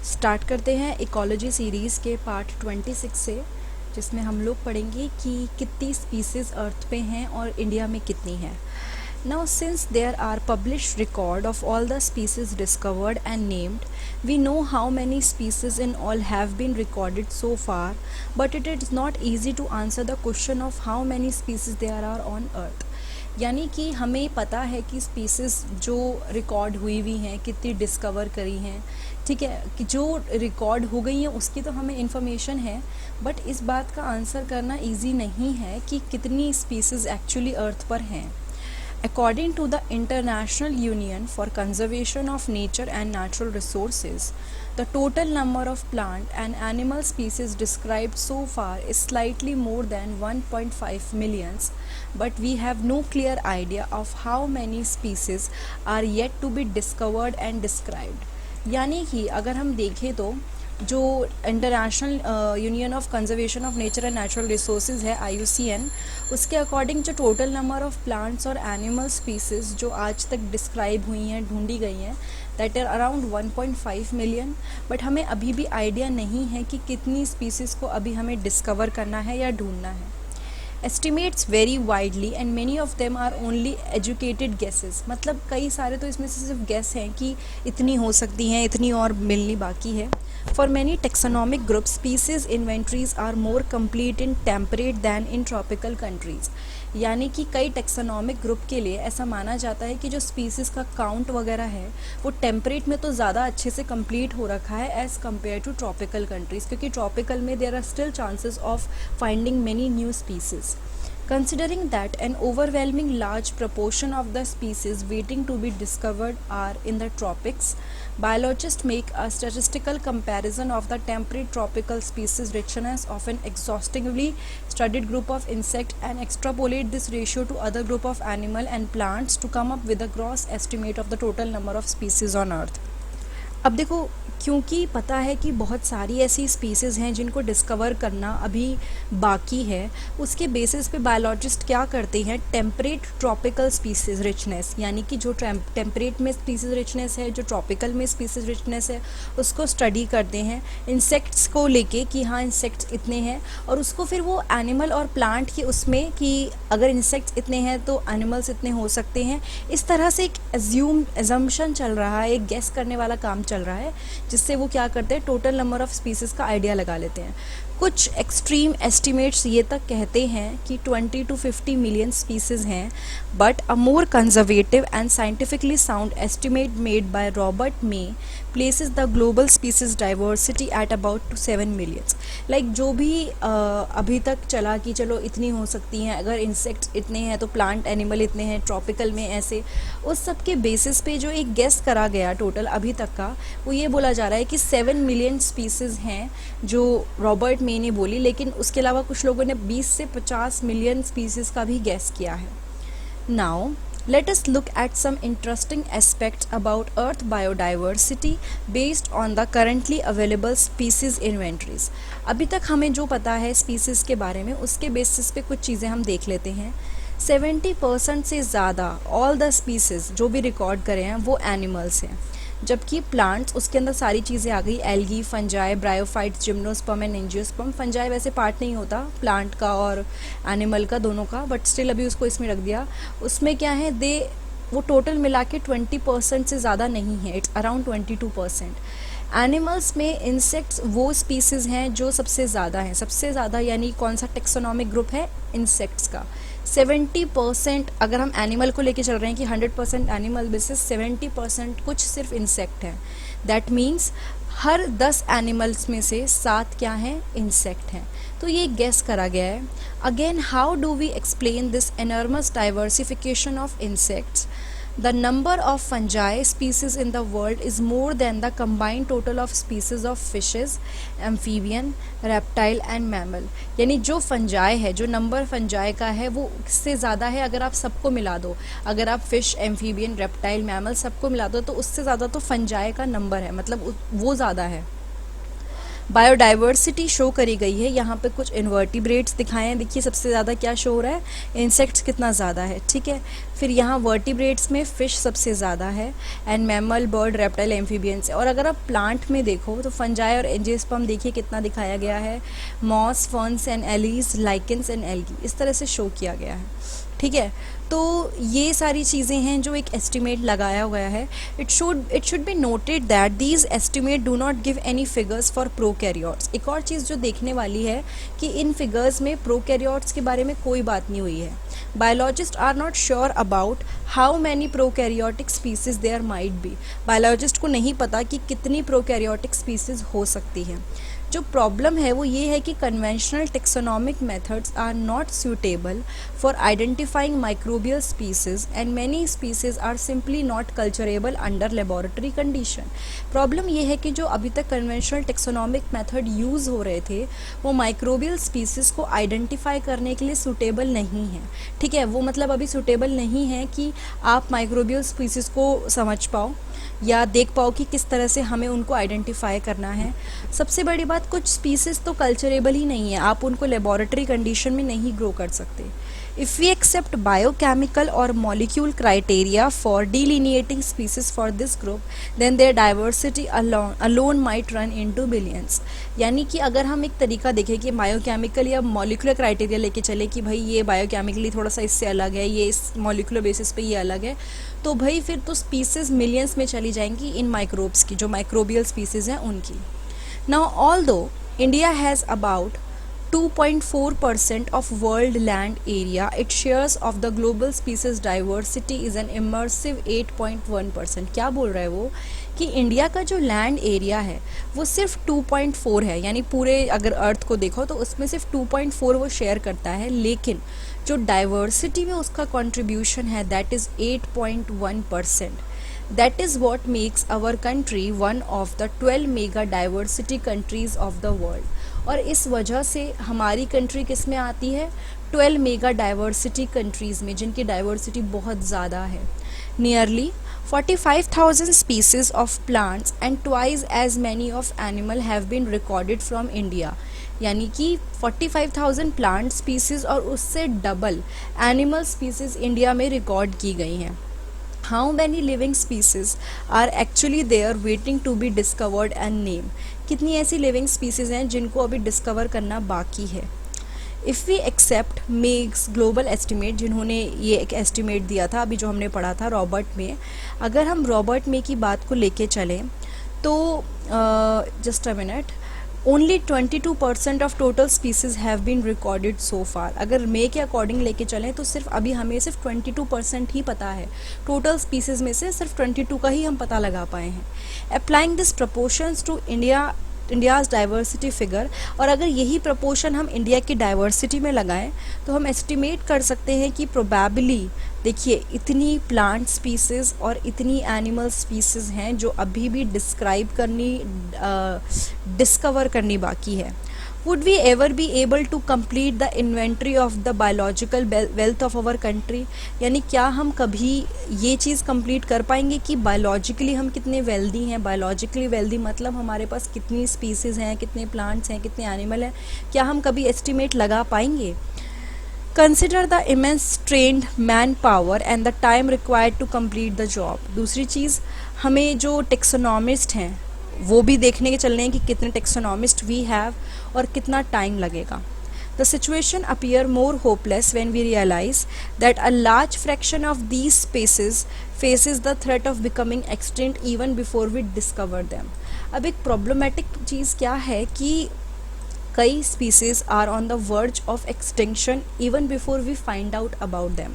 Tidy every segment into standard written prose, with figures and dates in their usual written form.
Start करते हैं ecology series के पार्ट 26 से, जिसमें हम लोग पढ़ेंगे कि कितनी स्पीसीज़ अर्थ पे हैं और इंडिया में कितनी हैं। Now, since there are published record of all the species discovered and named, we know how many species in all have been recorded so far, but it is not easy to answer the question of how many species there are on earth. यानी कि हमें पता है कि species जो record हुई हुई हैं कितनी डिस्कवर करी हैं, ठीक है, कि जो रिकॉर्ड हो गई हैं उसकी तो हमें इन्फॉर्मेशन है, बट इस बात का आंसर करना इजी नहीं है कि कितनी स्पीसीज़ एक्चुअली अर्थ पर हैं। According to the International Union for Conservation of Nature and Natural Resources, the total number of plant and animal species described so far is slightly more than 1.5 millions, but we have no clear idea of how many species are yet to be discovered and described. यानी कि अगर हम देखें तो जो International Union of Conservation of Nature and Natural Resources है IUCN, उसके according जो टोटल नंबर ऑफ प्लांट्स और एनिमल स्पीसीज़ जो आज तक डिस्क्राइब हुई हैं, ढूंढी गई हैं, that are around 1.5 million, but हमें अभी भी आइडिया नहीं है कि कितनी स्पीसीज़ को अभी हमें डिस्कवर करना है या ढूंढना है। Estimates vary widely and many of them are only educated guesses, मतलब कई सारे तो इसमें से सिर्फ गेस हैं कि इतनी हो सकती हैं, इतनी और मिलनी बाकी है। For many taxonomic groups, species inventories are more complete in temperate than in tropical countries. यानी कि कई टेक्सोनॉमिक ग्रुप के लिए ऐसा माना जाता है कि जो स्पीसीज़ का काउंट वगैरह है वो टेम्परेट में तो ज़्यादा अच्छे से कंप्लीट हो रखा है as compare to tropical countries, क्योंकि ट्रॉपिकल में there are still chances of finding many new species. Considering that an overwhelming large proportion of the species waiting to be discovered are in the tropics, biologists make a statistical comparison of the temperate tropical species richness of an exhaustively studied group of insects and extrapolate this ratio to other group of animal and plants to come up with a gross estimate of the total number of species on earth. अब देखो, क्योंकि पता है कि बहुत सारी ऐसी species हैं जिनको डिस्कवर करना अभी बाकी है, उसके बेसिस पे बायोलॉजिस्ट क्या करते हैं, टेम्परेट ट्रॉपिकल स्पीसीज़ रिचनेस, यानी कि जो टेम्परेट में स्पीसीज़ रिचनेस है, जो ट्रॉपिकल में स्पीसीज़ रिचनेस है, उसको स्टडी करते हैं इंसेक्ट्स को लेके कि हाँ इंसेक्ट्स इतने हैं, और उसको फिर वो एनिमल और प्लांट के उसमें कि अगर इंसेक्ट्स इतने हैं तो एनिमल्स इतने हो सकते हैं। इस तरह से एक एजम्पशन चल रहा है, एक गेस करने वाला काम चल रहा है, जिससे वो क्या करते हैं, टोटल नंबर ऑफ स्पीसीज़ का आइडिया लगा लेते हैं। कुछ एक्सट्रीम एस्टिमेट्स ये तक कहते हैं कि 20 to 50 मिलियन स्पीसीज़ हैं, but a more conservative and scientifically sound estimate made by Robert may places the global species diversity at about 7 millions. Like जो भी अभी तक चला कि चलो इतनी हो सकती हैं, अगर इंसेक्ट्स इतने हैं तो प्लांट एनिमल इतने हैं, ट्रॉपिकल में ऐसे, उस सब के बेसिस पे जो एक गेस करा गया टोटल अभी तक का, वो ये बोला जा रहा है कि 7 मिलियन स्पीसीज़ हैं जो रॉबर्ट मे ने बोली, लेकिन उसके अलावा कुछ लोगों ने 20 से 50 मिलियन स्पीसीज़ का भी गेस किया है। Now let us look at some interesting aspects about earth biodiversity based on the currently available species inventories. अभी तक हमें जो पता है स्पीसीज़ के बारे में, उसके बेसिस पे कुछ चीज़ें हम देख लेते हैं। 70% से ज़्यादा ऑल द स्पीसीज़ जो भी रिकॉर्ड करे हैं वो एनिमल्स हैं, जबकि प्लांट्स उसके अंदर सारी चीज़ें आ गई, algae, fungi, bryophytes, gymnosperm and angiosperm. Fungi वैसे पार्ट नहीं होता प्लांट का और एनिमल का, दोनों का, बट स्टिल अभी उसको इसमें रख दिया। उसमें क्या है, वो टोटल मिला के 20% से ज़्यादा नहीं है, इट्स अराउंड 22%। एनिमल्स में इंसेक्ट्स वो स्पीसीज़ हैं जो सबसे ज़्यादा हैं, सबसे ज़्यादा यानी कौन सा टेक्सोनॉमिक ग्रुप है, इंसेक्ट्स का। 70% अगर हम एनिमल को लेके चल रहे हैं कि 100% एनिमल बेसिस 70% कुछ सिर्फ इंसेक्ट हैं। दैट मीन्स हर 10 एनिमल्स में से 7 क्या हैं, इंसेक्ट हैं। तो ये गेस करा गया है। Again, how do we explain this enormous diversification of insects? The number of fungi species in the world is more than the combined total of species of fishes, amphibian, reptile and mammal. यानी जो fungi है, जो number fungi का है वो इससे ज़्यादा है अगर आप सबको मिला दो। अगर आप फिश, एम्फीबियन, रेप्टाइल, मैमल सबको मिला दो तो उससे ज़्यादा तो फंजाई का नंबर है, मतलब वो ज़्यादा है। बायोडाइवर्सिटी शो करी गई है, यहाँ पे कुछ इन्वर्टिब्रेट्स दिखाए हैं, देखिए सबसे ज़्यादा क्या शो हो रहा है, इंसेक्ट्स कितना ज़्यादा है, ठीक है। फिर यहाँ वर्टिब्रेट्स में फिश सबसे ज़्यादा है, and mammal, bird, reptile, amphibians है। और अगर आप प्लांट में देखो तो फंजाई और एंजियोस्पर्म देखिए कितना दिखाया गया है, moss, ferns and allies, lichens and algae, इस तरह से शो किया गया है, ठीक है। तो ये सारी चीज़ें हैं जो एक एस्टिमेट लगाया हुआ है। It should be noted that these estimate do not give any figures for prokaryotes. एक और चीज़ जो देखने वाली है कि इन फिगर्स में प्रोकैरियोट्स के बारे में कोई बात नहीं हुई है। Biologist are not sure about how many prokaryotic species there might be. Biologist को नहीं पता कि कितनी प्रोकैरियोटिक स्पीसीज हो सकती हैं। जो प्रॉब्लम है वो ये है कि conventional taxonomic methods are not suitable for identifying microbial species and many species are simply not culturable under laboratory condition। Problem ये है कि जो अभी तक कन्वेंशनल टेक्सोनॉमिक मेथड यूज़ हो रहे थे वो माइक्रोबियल स्पीसीज़ को आइडेंटिफाई करने के लिए सूटेबल नहीं है, ठीक है। वो मतलब अभी सूटेबल नहीं है कि आप माइक्रोबियल स्पीसीज़ को समझ पाओ या देख पाओ कि किस तरह से हमें उनको आइडेंटिफाई करना है। सबसे बड़ी बात, कुछ स्पीसीज़ तो कल्चरेबल ही नहीं है, आप उनको लेबोरेटरी कंडीशन में नहीं ग्रो कर सकते। इफ़ वी एक्सेप्ट बायोकेमिकल और molecule criteria for delineating species for this group then their diversity alone might run into billions. यानी कि अगर हम एक तरीका देखें कि बायोकेमिकल या मॉलिक्यूलर क्राइटेरिया लेके चले कि भाई ये बायोकेमिकली थोड़ा सा इससे अलग है, ये इस मॉलिक्यूलर बेसिस पे ये अलग है, तो भाई फिर तो स्पीसीज़ मिलियंस में चली जाएंगी इन माइक्रोब्स की, जो माइक्रोबियल स्पीसीज़ हैं उनकी। Now although India has about 2.4% of world land area, its shares of the global species diversity is an immersive 8.1%। क्या बोल रहा है वो कि इंडिया का जो लैंड एरिया है वो सिर्फ 2.4 है, यानी पूरे अगर अर्थ को देखो तो उसमें सिर्फ 2.4 वो शेयर करता है, लेकिन जो डाइवर्सिटी में उसका कंट्रीब्यूशन है that is 8.1%। That is what makes our country one of the 12 mega diversity countries of the world। और इस वजह से हमारी कंट्री किस में आती है, 12 मेगा डाइवर्सिटी कंट्रीज़ में, जिनकी डाइवर्सिटी बहुत ज़्यादा है। Nearly 45,000 species of plants and twice as many of animal have been recorded from India। यानी कि 45,000 प्लांट स्पीसीज़ और उससे डबल एनिमल स्पीसीज़ इंडिया में रिकॉर्ड की गई हैं। How many living species are actually there waiting to be discovered and named? कितनी ऐसी लिविंग स्पीसीज़ हैं जिनको अभी डिस्कवर करना बाकी है। If we accept May's global estimate, जिन्होंने ये एक एस्टिमेट दिया था अभी जो हमने पढ़ा था रॉबर्ट में, अगर हम रॉबर्ट में की बात को लेके चलें तो just a minute, only 22% of total species have been recorded so far. अगर मे के अकॉर्डिंग लेके चलें तो सिर्फ अभी हमें सिर्फ 22% ही पता है, टोटल स्पीसीज में से सिर्फ 22 का ही हम पता लगा पाए हैं। Applying this proportions to India's diversity figure, और अगर यही प्रपोर्शन हम इंडिया की डाइवर्सिटी में लगाएं तो हम एस्टिमेट कर सकते हैं कि प्रोबेबली, देखिए इतनी प्लांट स्पीसीज़ और इतनी एनिमल स्पीसीज़ हैं जो अभी भी डिस्कवर करनी बाकी है। Would we ever be able to complete the inventory of the biological wealth of our country, यानी क्या हम कभी ये चीज़ कंप्लीट कर पाएंगे कि बायोलॉजिकली हम कितने वेल्दी हैं। बायोलॉजिकली वेल्दी मतलब हमारे पास कितनी स्पीसीज़ हैं, कितने प्लांट्स हैं, कितने एनिमल हैं, क्या हम कभी एस्टिमेट लगा पाएंगे। Consider the immense trained manpower and the time required to complete the job. दूसरी चीज़, हमें जो टेक्सोनॉमिस्ट हैं वो भी देखने के चलने हैं कि कितने टेक्सोनॉमिस्ट वी हैव और कितना टाइम लगेगा। The situation appear more hopeless when we realize that a large fraction of these species faces the threat of becoming extinct even before we discover them। अब एक प्रॉब्लमेटिक चीज़ क्या है कि कई species are on the verge of extinction even before we find out about them.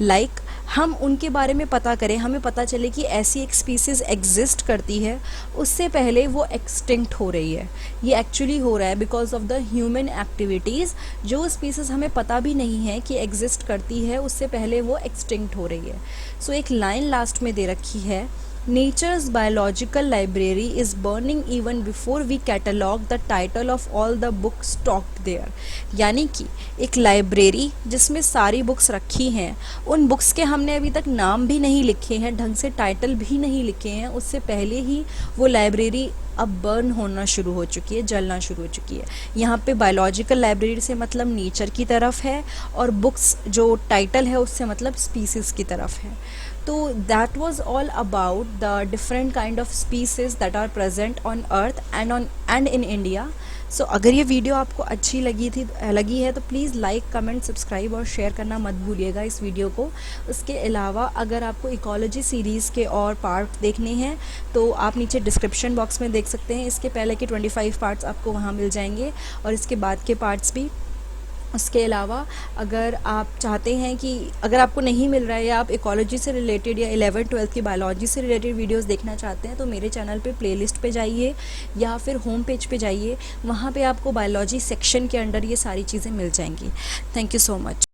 Like हम उनके बारे में पता करें, हमें पता चले कि ऐसी एक स्पीसीज एग्जिस्ट करती है, उससे पहले वो एक्सटिंक्ट हो रही है। ये एक्चुअली हो रहा है because of the human activities. जो स्पीसीज हमें पता भी नहीं है कि एग्जिस्ट करती है, उससे पहले वो एक्सटिंक्ट हो रही है। सो एक लाइन लास्ट में दे रखी है, Nature's biological library is burning even before we catalog the title of all the books stocked there। यानी कि एक लाइब्रेरी जिसमें सारी बुक्स रखी हैं, उन बुक्स के हमने अभी तक नाम भी नहीं लिखे हैं, ढंग से टाइटल भी नहीं लिखे हैं, उससे पहले ही वो लाइब्रेरी अब बर्न होना शुरू हो चुकी है, जलना शुरू हो चुकी है। यहाँ पे बायोलॉजिकल लाइब्रेरी से मतलब नेचर की तरफ है, और बुक्स जो टाइटल है उससे मतलब स्पीसीज की तरफ है। तो that was all about the different kind of species that are present on earth and in India. So अगर ये वीडियो आपको अच्छी लगी है तो प्लीज़ लाइक, कमेंट, सब्सक्राइब और शेयर करना मत भूलिएगा इस वीडियो को। उसके अलावा अगर आपको इकोलॉजी सीरीज़ के और पार्ट देखने हैं तो आप नीचे डिस्क्रिप्शन बॉक्स में देख सकते हैं। इसके पहले के 25 पार्ट्स आपको वहाँ मिल जाएंगे, और इसके बाद के पार्ट्स भी। उसके अलावा अगर आप चाहते हैं कि अगर आपको नहीं मिल रहा है, या आप इकोलॉजी से रिलेटेड या 11th-12th की बायोलॉजी से रिलेटेड वीडियोस देखना चाहते हैं, तो मेरे चैनल पे प्लेलिस्ट पे जाइए या फिर होम पेज पे जाइए, वहाँ पे आपको बायोलॉजी सेक्शन के अंडर ये सारी चीज़ें मिल जाएंगी। Thank you so much.